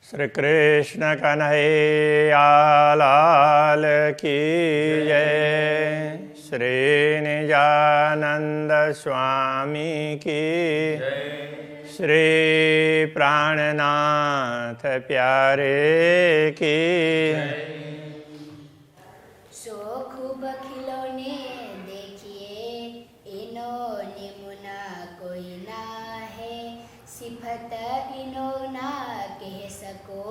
श्री कृष्ण कन्हैया लाल की जय। श्री निजानंद स्वामी की जय। श्री प्राणनाथ प्यारे की जय। सो खूब खिलौने देखिए, इन्होंने मुना कोई ना है, सिफत इनो ना कह सको,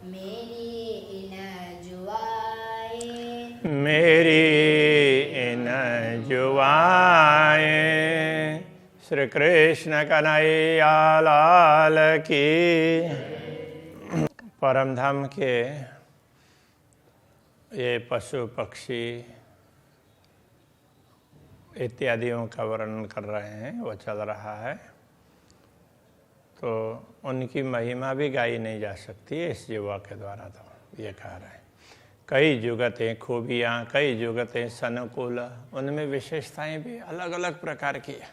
मेरी इन जुआए। मेरी इन जुआए। श्री कृष्ण कन्हैया लाल की। परम धाम के ये पशु पक्षी इत्यादियों का वर्णन कर रहे हैं, वो चल रहा है। तो उनकी महिमा भी गाई नहीं जा सकती है इस युवा के द्वारा, तो ये कह रहे हैं। कई जुगतें खूबियाँ, कई जुगतें सनुकूल, उनमें विशेषताएं भी अलग अलग प्रकार की है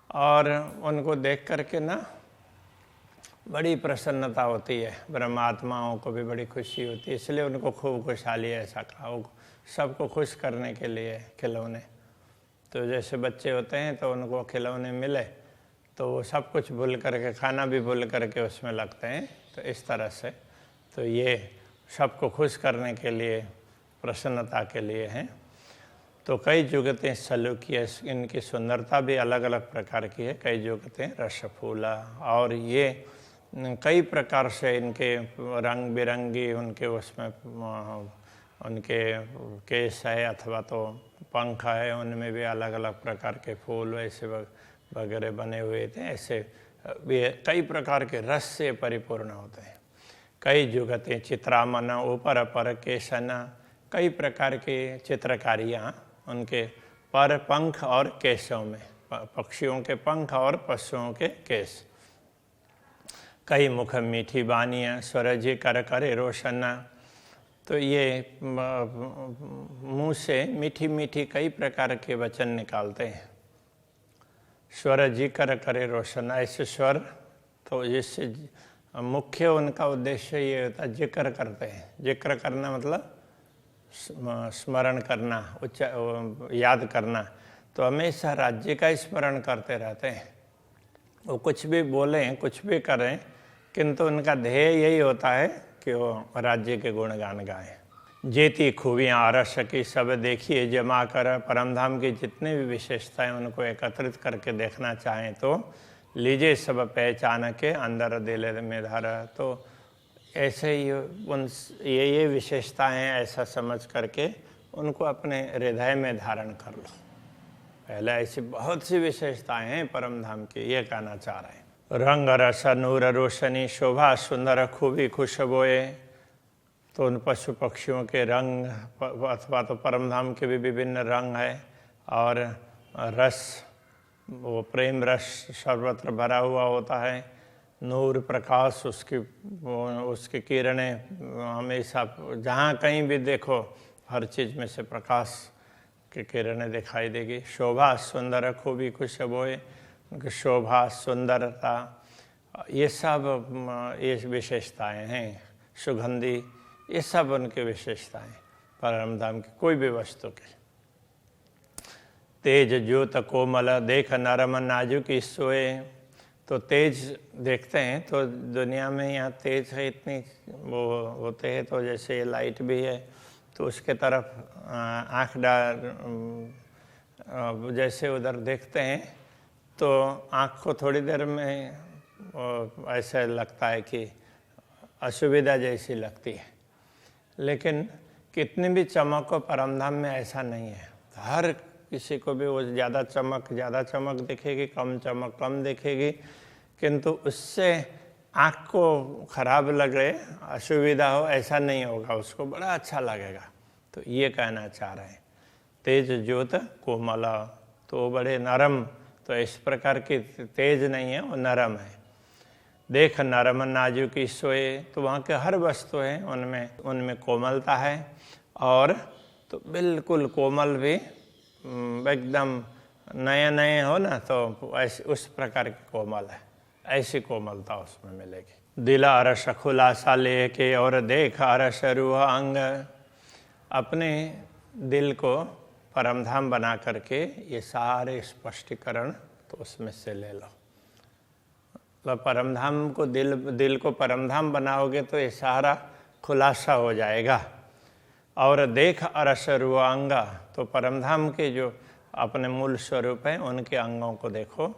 और उनको देख करके ना बड़ी प्रसन्नता होती है। ब्रह्मात्माओं को भी बड़ी खुशी होती है, इसलिए उनको खूब खुशहाली ऐसा कहा। वो सबको खुश करने के लिए खिलौने, तो जैसे बच्चे होते हैं तो उनको खिलौने मिले तो वो सब कुछ भूल करके, खाना भी भूल करके उसमें लगते हैं। तो इस तरह से तो ये सबको खुश करने के लिए, प्रसन्नता के लिए हैं। तो कई जुगतें सलूकी, इनकी सुंदरता भी अलग अलग प्रकार की है। कई जुगतें रसफूला, और ये कई प्रकार से इनके रंग बिरंगी उनके उसमें उनके केस है अथवा तो पंख है, उनमें भी अलग अलग प्रकार के फूल वैसे वगैरह बने हुए थे। ऐसे भी कई प्रकार के रस से परिपूर्ण होते हैं। कई जुगतें चित्रामन, ऊपर अपर केशन, कई प्रकार की चित्रकारियाँ उनके पर, पंख और केशों में, पक्षियों के पंख और पशुओं के केश। कई मुख मीठी बानियाँ, स्वरजी कर करे रोशन। तो ये मुँह से मीठी मीठी कई प्रकार के वचन निकालते हैं। स्वर जिक्र करे रोशन, ऐसे स्वर तो जिससे मुख्य उनका उद्देश्य ये होता है, जिक्र करते हैं। जिक्र करना मतलब स्मरण करना, याद करना। तो हमेशा राज्य का स्मरण करते रहते हैं। वो कुछ भी बोलें, कुछ भी करें, किंतु उनका ध्येय यही होता है कि वो राज्य के गुणगान गाएं। जेती खूबियाँ आरस की सब देखिए जमा कर। परमधाम की जितनी भी विशेषताएं उनको एकत्रित करके देखना चाहें तो लीजिए सब पहचान के, अंदर दिल में धर। तो ऐसे ही ये विशेषताएं ऐसा समझ करके उनको अपने हृदय में धारण कर लो। पहले ऐसी बहुत सी विशेषताएं हैं परमधाम की, ये कहना चाह रहे हैं। रंग रस नूर रोशनी, शोभा सुंदर खूबी खुशबोए। तो उन पशु पक्षियों के रंग अथवा तो परमधाम के भी विभिन्न रंग है, और रस, वो प्रेम रस सर्वत्र भरा हुआ होता है। नूर प्रकाश, उसकी किरणें हमेशा जहाँ कहीं भी देखो हर चीज़ में से प्रकाश की किरणें दिखाई देगी। शोभा सुंदर खूबी खुशबोए, उनकी शोभा सुंदरता, ये सब ये विशेषताएं हैं। सुगंधी, ये सब उनकी विशेषताएं परमधाम की कोई भी वस्तु की। तेज ज्योत कोमल देख नरम नाजुक सोए। तो तेज देखते हैं तो दुनिया में यहाँ तेज है, इतनी वो होते हैं। तो जैसे ये लाइट भी है तो उसके तरफ आँख डाल, जैसे उधर देखते हैं तो आँख को थोड़ी देर में ऐसा लगता है कि असुविधा जैसी लगती है। लेकिन कितनी भी चमक हो परमधाम में ऐसा नहीं है। हर किसी को भी वो ज़्यादा चमक दिखेगी, कम चमक कम दिखेगी, किंतु उससे आँख को खराब लगे, असुविधा हो, ऐसा नहीं होगा, उसको बड़ा अच्छा लगेगा। तो ये कहना चाह रहे हैं। तेज ज्योत कोमल, तो बड़े नरम, तो इस प्रकार की तेज नहीं है, वो नरम है। देख नरम नाजुकी सोए, तो वहाँ के हर वस्तु है उनमें कोमलता है, और तो बिल्कुल कोमल भी एकदम नए नए हो ना, तो ऐसे उस प्रकार की कोमल है। ऐसी कोमलता उसमें मिलेगी। दिल अरस खुलासा लेके और देख अरस रूह अंग, अपने दिल को परमधाम बना करके ये सारे स्पष्टीकरण तो उसमें से ले लो। मतलब परमधाम को दिल को परमधाम बनाओगे तो ये सारा खुलासा हो जाएगा। और देख अरस रूह अंग, तो परमधाम के जो अपने मूल स्वरूप हैं उनके अंगों को देखो।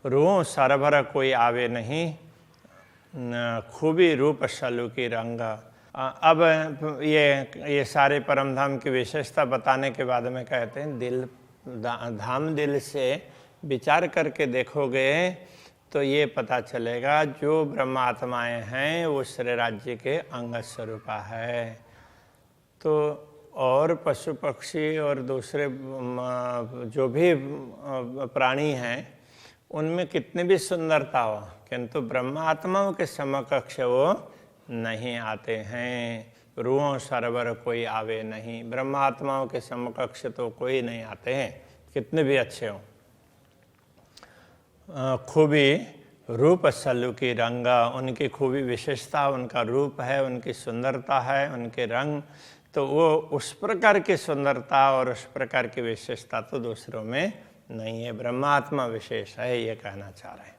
रूह सरभर कोई आवे नहीं, खूबी रूप सलू की रंग। अब ये सारे परमधाम की विशेषता बताने के बाद में कहते हैं दिल धाम दिल से विचार करके देखोगे तो ये पता चलेगा जो ब्रह्मात्माएं हैं वो श्री राज्य के अंग स्वरूपा है। तो और पशु पक्षी और दूसरे जो भी प्राणी हैं उनमें कितनी भी सुंदरता हो, किंतु ब्रह्मात्माओं के समकक्ष वो नहीं आते हैं। रूहों सरवर कोई आवे नहीं, ब्रह्मात्माओं के समकक्ष तो कोई नहीं आते हैं, कितने भी अच्छे हों। खूबी रूप सलू की रंग, उनकी खूबी विशेषता उनका रूप है, उनकी सुंदरता है, उनके रंग, तो वो उस प्रकार की सुंदरता और उस प्रकार की विशेषता तो दूसरों में नहीं है, ब्रह्मात्मा विशेष है, ये कहना चाह रहे हैं।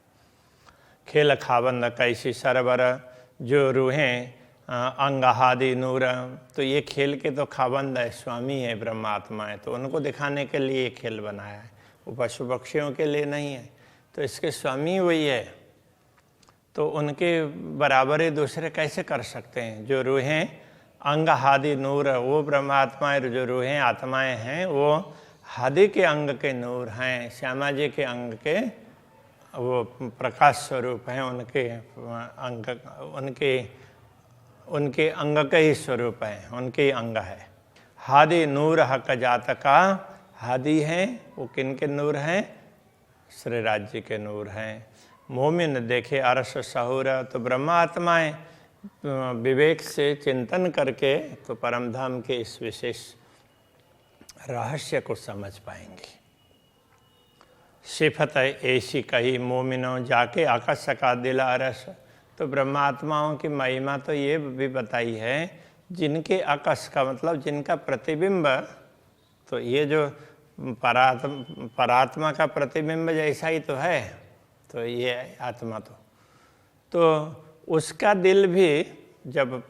खेल खाबंद कैसी सरवर, जो रूहें अंगहादि नूर, तो ये खेल के तो खाबंद है, स्वामी है ब्रह्मात्मा है, तो उनको दिखाने के लिए ये खेल बनाया है, वो पशु पक्षियों के लिए नहीं है, तो इसके स्वामी वही है। तो उनके बराबरी दूसरे कैसे कर सकते हैं। जो रूहें अंग हादि नूर, वो ब्रह्मात्माएं, जो रूहें आत्माएं हैं वो हादि के अंग के नूर हैं, श्यामा जी के अंग के वो प्रकाश स्वरूप हैं, उनके अंग के ही स्वरूप हैं, उनके ही अंग है। हादि नूर हक जात का, हादि हैं वो किन के नूर हैं, श्री राज्य के नूर हैं। मोमिन देखे अरस सहूर, तो ब्रह्मात्माएं विवेक से चिंतन करके तो परमधाम के इस विशेष रहस्य को समझ पाएंगे। सिफत ऐसी कही मोमिनो जाके आकाश का दिल अरस, तो ब्रह्मात्माओं की महिमा तो ये भी बताई है जिनके आकाश का मतलब जिनका प्रतिबिंब, तो ये जो परात्मा का प्रतिबिंब जैसा ही तो है, तो ये आत्मा तो उसका दिल भी जब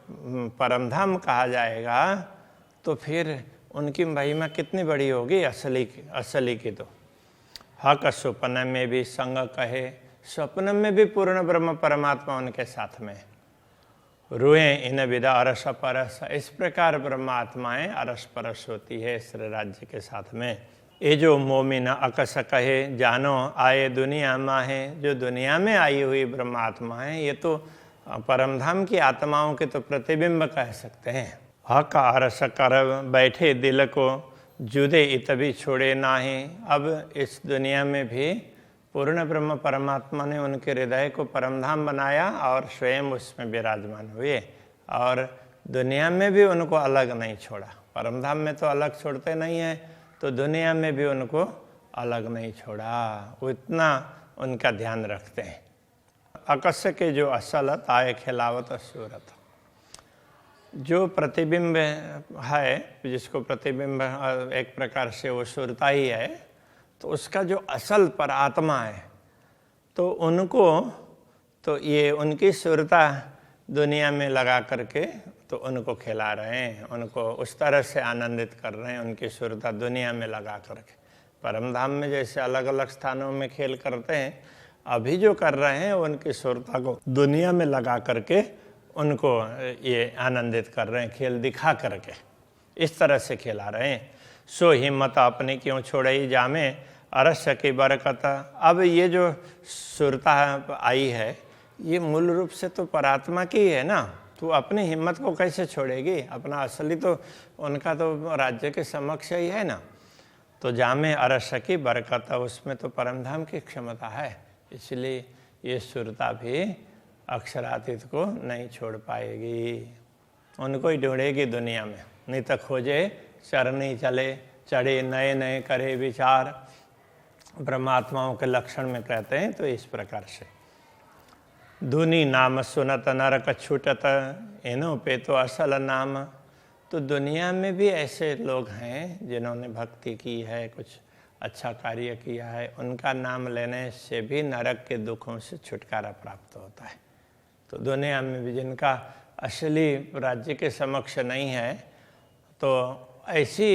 परमधाम कहा जाएगा तो फिर उनकी महिमा कितनी बड़ी होगी असली की। तो हक स्वप्न में भी संग कहे, स्वप्न में भी पूर्ण ब्रह्म परमात्मा उनके साथ में। रूहे इन विदा अरस परस, इस प्रकार ब्रह्मात्माएं अरस परस होती है श्री राज्य के साथ में। ये जो मोमिन अकस कहे जानो आए दुनिया माहे, जो दुनिया में आई हुई ब्रह्मात्मा है ये तो परमधाम की आत्माओं के तो प्रतिबिंब कह सकते हैं। हक अरस कर बैठे दिल को जुदे इत भी छोड़े नाहे, अब इस दुनिया में भी पूर्ण ब्रह्म परमात्मा ने उनके हृदय को परमधाम बनाया और स्वयं उसमें विराजमान हुए, और दुनिया में भी उनको अलग नहीं छोड़ा। परमधाम में तो अलग छोड़ते नहीं हैं, तो दुनिया में भी उनको अलग नहीं छोड़ा, वो इतना उनका ध्यान रखते हैं। अकस्य के जो असलत आए खिलावत सूरत, जो प्रतिबिंब है, जिसको प्रतिबिंब एक प्रकार से वो सुरता ही है, तो उसका जो असल पर आत्मा है, तो उनको तो ये उनकी सुरता दुनिया में लगा करके तो उनको खिला रहे हैं, उनको उस तरह से आनंदित कर रहे हैं, उनकी सुरता दुनिया में लगा करके। परमधाम में जैसे अलग अलग स्थानों में खेल करते हैं, अभी जो कर रहे हैं उनकी सुरता को दुनिया में लगा करके उनको ये आनंदित कर रहे हैं, खेल दिखा करके इस तरह से खिला रहे हैं। सो हिम्मत अपने क्यों छोड़ई जामे अरस्य की बरकत, अब ये जो सुरता आई है ये मूल रूप से तो परात्मा की है ना, तो अपनी हिम्मत को कैसे छोड़ेगी, अपना असली तो उनका तो राज्य के समक्ष ही है ना। तो जामे अरस्य की बरकत, उसमें तो परमधाम की क्षमता है, इसलिए ये सुरता भी अक्षरातीत को नहीं छोड़ पाएगी, उनको ही ढूंढेगी दुनिया में। नहीं तो खोजे चरनी चले चढ़े नए नए करे विचार, ब्रह्मात्माओं के लक्षण में कहते हैं तो इस प्रकार से। धुनी नाम सुनत नरक छूटत, इन्हों पे तो असल नाम। तो दुनिया में भी ऐसे लोग हैं जिन्होंने भक्ति की है, कुछ अच्छा कार्य किया है, उनका नाम लेने से भी नरक के दुखों से छुटकारा प्राप्त होता है। तो दुनिया में भी जिनका असली राज्य के समक्ष नहीं है, तो ऐसी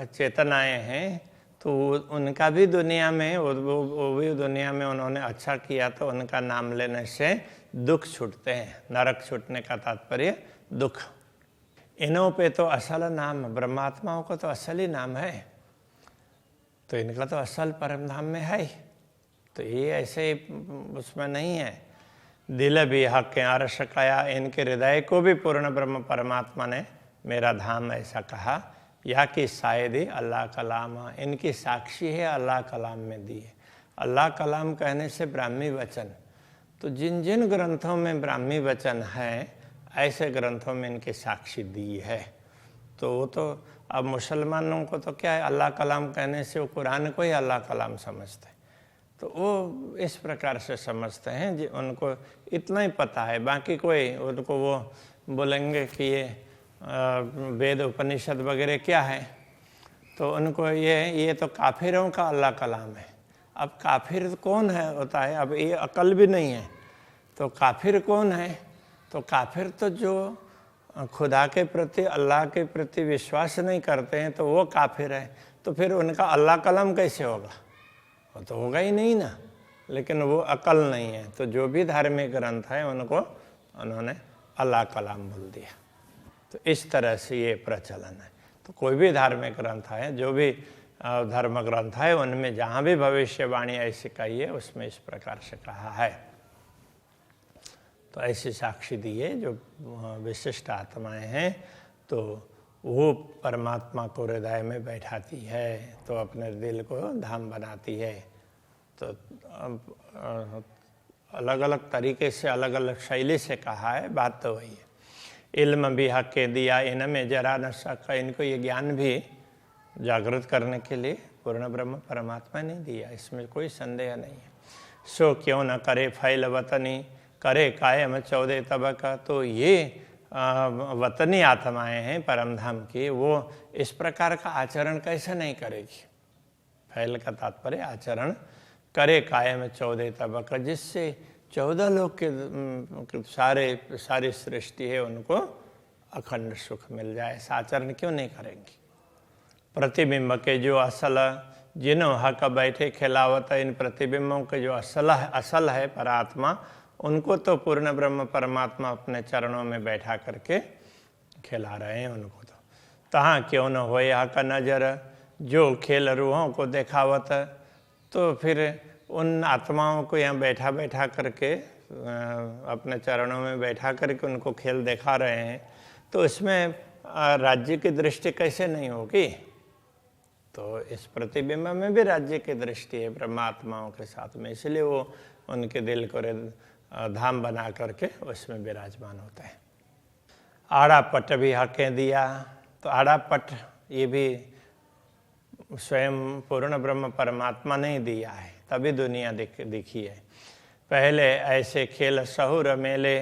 चेतनाएं हैं, तो उनका भी दुनिया में वो भी दुनिया में उन्होंने अच्छा किया तो उनका नाम लेने से दुख छूटते हैं। नरक छूटने का तात्पर्य दुख। इन्हों पे तो असल नाम, ब्रह्मात्माओं को तो असल ही नाम है, तो इनका तो असल परम धाम में है ही। तो ये ऐसे उसमें नहीं है। दिल भी हक के आरश काया, इनके हृदय को भी पूर्ण ब्रह्म परमात्मा ने मेरा धाम ऐसा कहा। या कि शायद ही अल्लाह कलाम, इनकी साक्षी है अल्लाह कलाम में दी है। अल्लाह कलाम कहने से ब्राह्मी वचन, तो जिन जिन ग्रंथों में ब्राह्मी वचन है, ऐसे ग्रंथों में इनकी साक्षी दी है। तो वो तो अब मुसलमानों को तो क्या है, अल्लाह कलाम कहने से वो कुरान को ही अल्लाह कलाम समझते हैं। तो वो इस प्रकार से समझते हैं जी, उनको इतना ही पता है, बाकी कोई उनको वो बोलेंगे कि ये वेद उपनिषद वगैरह क्या है, तो उनको ये तो काफिरों का अल्लाह कलाम है। अब काफिर कौन है होता है, अब ये अकल भी नहीं है, तो काफिर कौन है? तो काफिर तो जो खुदा के प्रति, अल्लाह के प्रति विश्वास नहीं करते हैं, तो वो काफिर है। तो फिर उनका अल्लाह कलाम कैसे होगा? वो तो होगा ही नहीं ना। लेकिन वो अकल नहीं है, तो जो भी धार्मिक ग्रंथ है उनको उन्होंने अल्लाह कलाम बोल दिया। तो इस तरह से ये प्रचलन है। तो कोई भी धार्मिक ग्रंथ है, जो भी धर्म ग्रंथ है, उनमें जहाँ भी भविष्यवाणी ऐसी कही है, उसमें इस प्रकार से कहा है। तो ऐसी साक्षी दी है जो विशिष्ट आत्माएं हैं, तो वो परमात्मा को हृदय में बैठाती है, तो अपने दिल को धाम बनाती है। तो अलग अलग तरीके से, अलग अलग शैली से कहा है, बात तो वही है। इल्म भी हक के दिया, इनमें जरा न शक, इनको ये ज्ञान भी जागृत करने के लिए पूर्ण ब्रह्म परमात्मा ने दिया, इसमें कोई संदेह नहीं है। सो क्यों न करे फैल वतनी, करे कायम 14 तबक। तो ये वतनी आत्माएं हैं परम धाम की, वो इस प्रकार का आचरण कैसे नहीं करेगी? फैल का तात्पर्य आचरण, करे कायम 14 तबक, जिससे 14 लोग के सारी सृष्टि है उनको अखंड सुख मिल जाए। ऐसा आचरण क्यों नहीं करेंगी? प्रतिबिंब के जो असल, जिन्हों हक बैठे खिलावत, इन प्रतिबिंबों के जो असल है परात्मा, उनको तो पूर्ण ब्रह्म परमात्मा अपने चरणों में बैठा करके खिला रहे हैं उनको। तो तहाँ क्यों न होए हक नजर, जो खेल रूहों को देखावत। तो फिर उन आत्माओं को यहाँ बैठा बैठा करके, अपने चरणों में बैठा करके उनको खेल दिखा रहे हैं, तो इसमें राज्य की दृष्टि कैसे नहीं होगी? तो इस प्रतिबिंब में भी राज्य की दृष्टि है ब्रह्मात्माओं के साथ में, इसलिए वो उनके दिल को धाम बना करके उसमें विराजमान होते हैं। आड़ा पट भी हकें दिया। तो आड़ा पट ये भी स्वयं पूर्ण ब्रह्म परमात्मा ने ही दिया है, तभी दुनिया दिखी है। पहले ऐसे खेल सहुर मेले,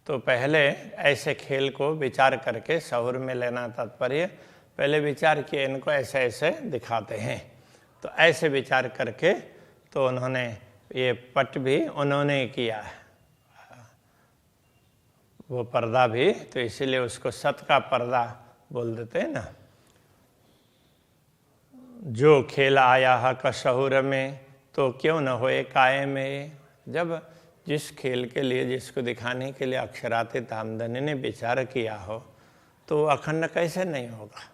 तो पहले ऐसे खेल को विचार करके, सहुर में लेना तात्पर्य, पहले विचार किए इनको ऐसे ऐसे दिखाते हैं, तो ऐसे विचार करके तो उन्होंने ये पट भी उन्होंने किया है, वो पर्दा भी, तो इसीलिए उसको सत का पर्दा बोल देते हैं ना। जो खेल आया हक शहुर में, तो क्यों न होए कायम में। जब जिस खेल के लिए, जिसको दिखाने के लिए अक्षरातीत आमदनी ने विचार किया हो, तो अखंड कैसे नहीं होगा?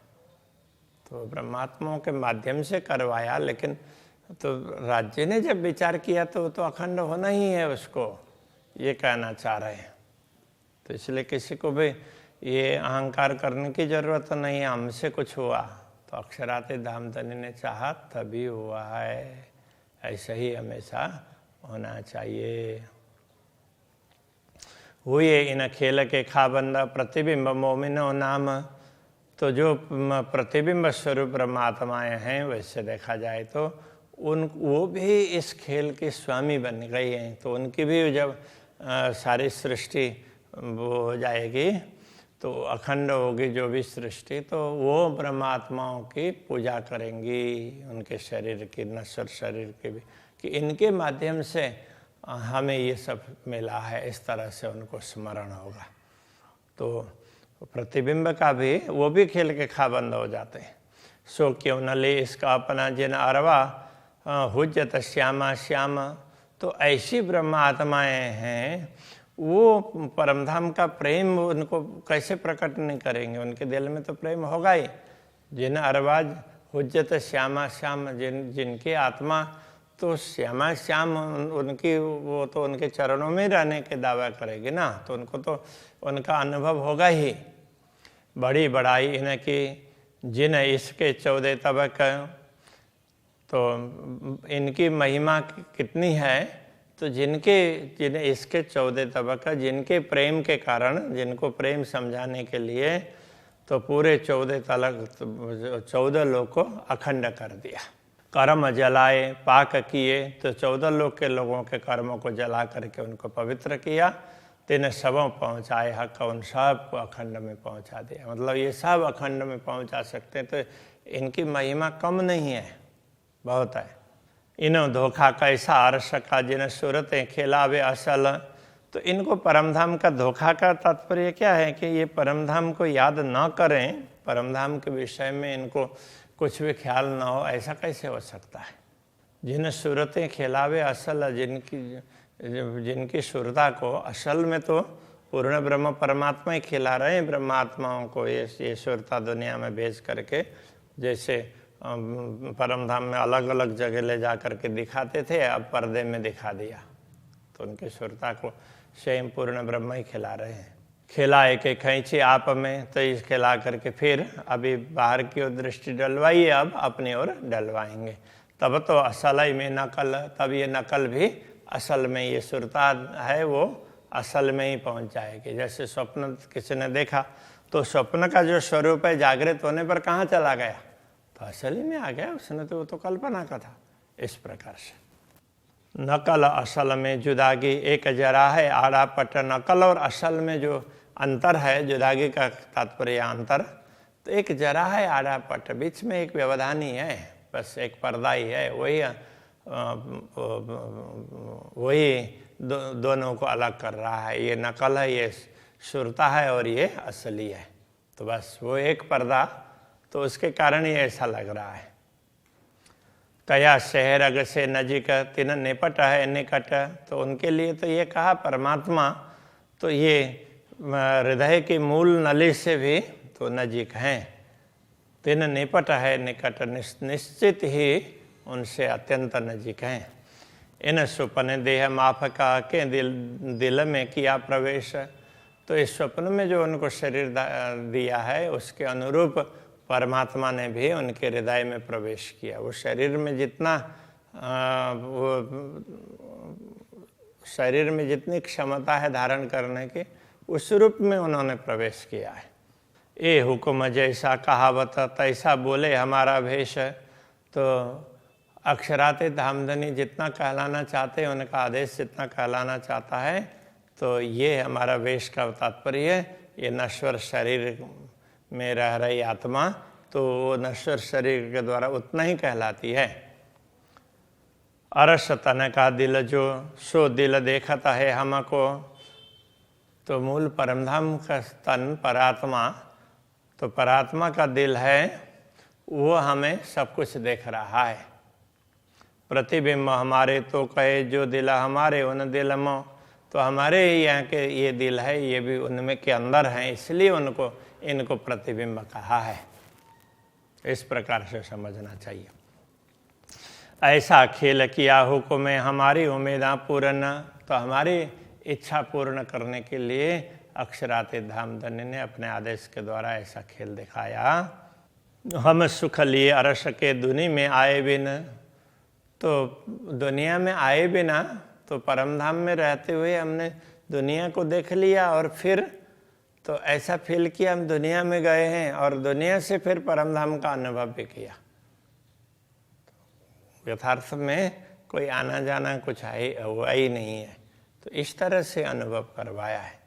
तो ब्रह्मात्माओं के माध्यम से करवाया, लेकिन तो राज्य ने जब विचार किया तो अखंड होना ही है उसको, ये कहना चाह रहे हैं। तो इसलिए किसी को भी ये अहंकार करने की जरूरत नहीं है, हमसे कुछ हुआ तो अक्षरातीत धामधनी ने चाहा तभी हुआ है, ऐसा ही हमेशा होना चाहिए। हुए इन खेल के खाबंदा, प्रतिबिंब मोमिनो नाम। तो जो प्रतिबिंब स्वरूप परमात्माएं हैं, वैसे देखा जाए तो वो भी इस खेल के स्वामी बन गई हैं, तो उनकी भी जब सारी सृष्टि वो हो जाएगी, तो अखंड होगी जो भी सृष्टि, तो वो ब्रह्मात्माओं की पूजा करेंगी, उनके शरीर की, नश्वर शरीर के भी, कि इनके माध्यम से हमें ये सब मिला है, इस तरह से उनको स्मरण होगा। तो प्रतिबिंब का भी वो भी खेल के खाबंद हो जाते हैं। सो क्यों न ले इसका अपना जिन अरवा हुज्जत श्यामा श्याम। तो ऐसी ब्रह्मात्माएं हैं, वो परमधाम का प्रेम उनको कैसे प्रकट नहीं करेंगे, उनके दिल में तो प्रेम होगा ही। जिन अरवाज हुज्जत श्यामा श्याम, जिनकी आत्मा तो श्यामा श्याम, उनकी वो तो उनके चरणों में रहने के दावा करेगी ना, तो उनको तो उनका अनुभव होगा ही। बड़ी बड़ाई इनकी जिन इसके 14 तबक, तो इनकी महिमा कितनी है, तो जिन इसके 14 तबक, जिनके प्रेम के कारण, जिनको प्रेम समझाने के लिए तो पूरे 14 लोग को अखंड कर दिया। कर्म जलाए पाक किए, तो 14 लोग के लोगों के कर्मों को जला करके उनको पवित्र किया। तेने सबों पहुँचाए हक, उन सब को अखंड में पहुँचा दिया। मतलब ये सब अखंड में पहुँचा सकते हैं, तो इनकी महिमा कम नहीं है, बहुत है। इन्हों धोखा कैसा अर्श का, जिन सूरतें खिलावे असल। तो इनको परमधाम का धोखा का तात्पर्य क्या है कि ये परमधाम को याद न करें, परमधाम के विषय में इनको कुछ भी ख्याल ना हो, ऐसा कैसे हो सकता है। जिन सूरतें खिलावे असल, जिनकी सूरता को असल में तो पूर्ण ब्रह्म परमात्मा ही खिला रहे हैं ब्रह्मात्माओं को, ये सूरता दुनिया में भेज करके। जैसे परमधाम में अलग अलग जगह ले जा करके दिखाते थे, अब पर्दे में दिखा दिया, तो उनकी सूरता को स्वयं पूर्ण ब्रह्म ही खिला रहे हैं। खिलाए के खींचे आप में, तो इस खिला करके फिर अभी बाहर की ओर दृष्टि डलवाइए, अब अपनी ओर डलवाएंगे, तब तो असल ही में नकल, तब ये नकल भी असल में, ये सुरता है वो असल में ही पहुंच जाएगी। जैसे स्वप्न किसी ने देखा, तो स्वप्न का जो स्वरूप है जागृत होने पर कहाँ चला गया, तो असल ही में आ गया, उसने तो वो तो कल्पना का था। इस प्रकार से नकल असल में जुदागी एक जरा है आड़ा पट। नकल और असल में जो अंतर है, जुदागी का तात्पर्य अंतर, तो एक जरा है आड़ा पट, बीच में एक व्यवधान ही है, बस एक पर्दा ही है, वही दोनों को अलग कर रहा है। ये नकल है, ये सुरता है, और ये असली है, तो बस वो एक पर्दा, तो उसके कारण ये ऐसा लग रहा है। कया शहर अग से नजीक तिन निपट है निकट। तो उनके लिए तो ये कहा परमात्मा तो ये हृदय की मूल नली से भी तो नजीक हैं। तिन निपट है निकट, निश्चित ही उनसे अत्यंत नजीक हैं। इन स्वप्न देह माफ का के दिल में किया प्रवेश। तो इस स्वप्न में जो उनको शरीर दिया है, उसके अनुरूप परमात्मा ने भी उनके हृदय में प्रवेश किया। वो शरीर में जितना वो शरीर में जितनी क्षमता है धारण करने की, उस रूप में उन्होंने प्रवेश किया है। ए हुक्म जैसा कहावत तैसा बोले हमारा भेष। तो अक्षराते धामधनी जितना कहलाना चाहते हैं, उनका आदेश जितना कहलाना चाहता है, तो ये हमारा वेश का तात्पर्य है। ये नश्वर शरीर में रह रही आत्मा, तो वो नश्वर शरीर के द्वारा उतना ही कहलाती है। अरस तन का दिल जो सो दिल देखता है हमको। तो मूल परमधाम का तन परात्मा, तो परात्मा का दिल है, वो हमें सब कुछ देख रहा है। प्रतिबिंब हमारे तो कहे जो दिल हमारे उन दिल में। तो हमारे यहाँ के ये दिल है, ये भी उनमें के अंदर हैं, इसलिए इनको प्रतिबिंब कहा है। इस प्रकार से समझना चाहिए। ऐसा खेल किया हुक्म हमारी उम्मीदा पूर्ण। तो हमारी इच्छा पूर्ण करने के लिए अक्षराते धामधनी ने अपने आदेश के द्वारा ऐसा खेल दिखाया। हम सुख लिए अरस के दुनी में आए बिन। तो दुनिया में आए बिना, तो परमधाम में रहते हुए हमने दुनिया को देख लिया, और फिर तो ऐसा फील किया हम दुनिया में गए हैं, और दुनिया से फिर परमधाम का अनुभव भी किया। यथार्थ में कोई आना जाना कुछ है हुआ ही नहीं है। तो तो इस तरह से अनुभव करवाया है।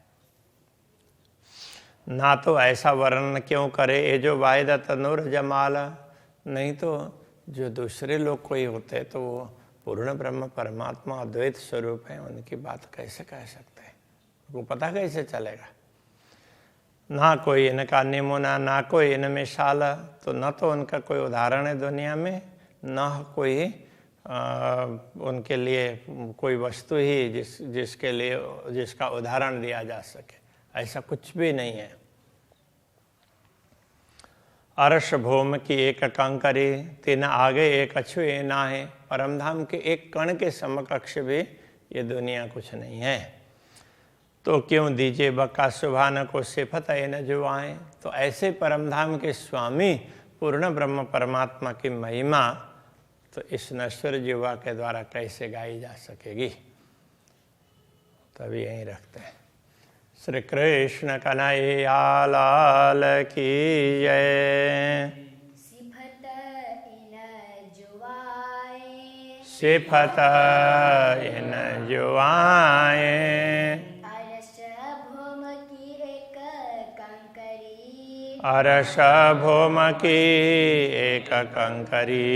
ना तो ऐसा वर्णन क्यों करे ये जो वायदा तनूर जमाला, नहीं तो जो दूसरे लोग कोई होते तो वो पूर्ण ब्रह्म परमात्मा अद्वैत स्वरूप है, उनकी बात कैसे कह सकते हैं, उनको पता कैसे चलेगा। ना कोई इनका निमुना, ना कोई इनमें शाला, तो न तो उनका कोई उदाहरण है दुनिया में, न कोई उनके लिए कोई वस्तु ही जिसका उदाहरण दिया जा सके, ऐसा कुछ भी नहीं है। अर्श भौम की एक कंकरी, तीन आगे एक अछुए ना है। परमधाम के एक कण के समकक्ष भी ये दुनिया कुछ नहीं है। तो क्यों दीजिए बका सुभान को सिफत है न जुआएं। तो ऐसे परमधाम के स्वामी पूर्ण ब्रह्म परमात्मा की महिमा तो इस नश्वर जीवा के द्वारा कैसे गाई जा सकेगी। तभी यहीं रखते हैं। श्री कृष्ण कन्हैया लाल की जय। सिफत इन जुआए, सिफत इन जुआए। अरस भौम की एक कंकरी, अरस भौम की एक कंकरी।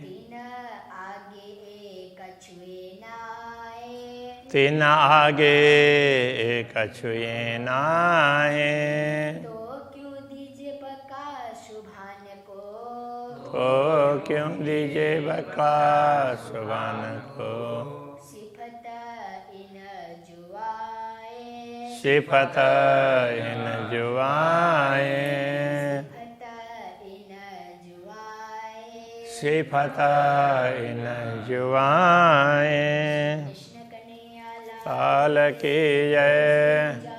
तीन आगे एक छुए नाए, तीन आगे एक छुए नाहे। तो क्यों दीजिए बका शुभान को, तो क्यों दीजिए बका सुभान को। सिफत इन जुआए, सिफत इन जुआए। सिफत इन जुआए। सिफत इन जुआए। कृष्ण कन्हैया लाल की जय।